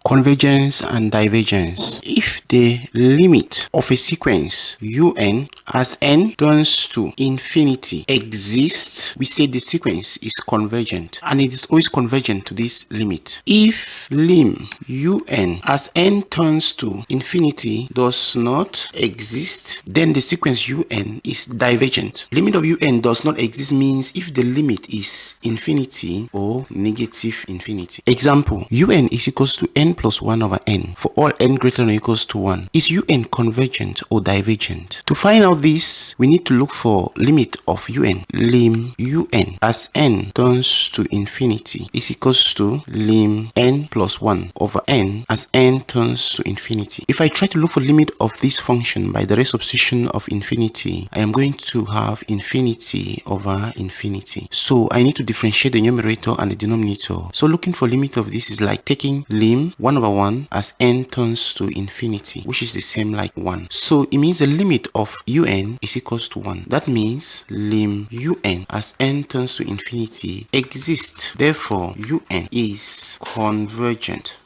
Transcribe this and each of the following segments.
Convergence and divergence. If the limit of a sequence un as n tends to infinity exists, we say the sequence is convergent, and it is always convergent to this limit. If lim un as n turns to infinity does not exist, then the sequence un is divergent. Limit of un does not exist means if the limit is infinity or negative infinity. Example, un is equals to n plus 1 over n for all n greater than or equals to 1. Is un convergent or divergent? To find out this, we need to look for limit of un. Lim un as n turns to infinity is equals to lim n plus 1 over n as n turns to infinity. If I try to look for limit of this function by direct substitution of infinity, I am going to have infinity over infinity. So I need to differentiate the numerator and the denominator. So looking for limit of this is like taking lim 1 over 1 as n turns to infinity, which is the same like 1. So it means the limit of un is equals to 1. That means lim un as n turns to infinity exists. Therefore, un is convergent.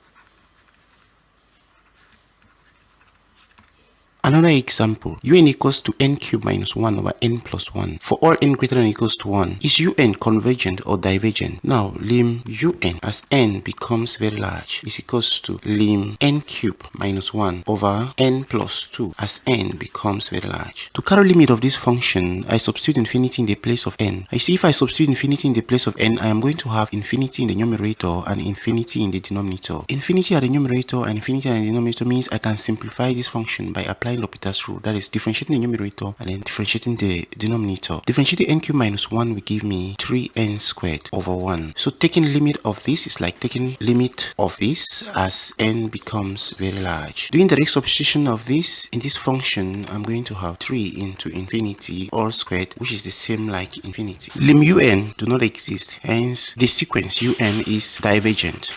Another example, un equals to n cubed minus 1 over n plus 1 for all n greater than or equals to 1. Is un convergent or divergent? Now, lim un as n becomes very large is equals to lim n cubed minus 1 over n plus 2 as n becomes very large. To carry limit of this function, I substitute infinity in the place of n. I see if I substitute infinity in the place of n, I am going to have infinity in the numerator and infinity in the denominator. Infinity at the numerator and infinity at the denominator means I can simplify this function by applying L'Hopital's rule, that is differentiating the numerator and then differentiating the denominator. Differentiating n cubed minus 1 will give me 3n squared over 1. So taking limit of this is like taking limit of this as n becomes very large. Doing direct substitution of this in this function, I'm going to have 3 into infinity all squared, which is the same like infinity. Lim un do not exist, hence the sequence un is divergent.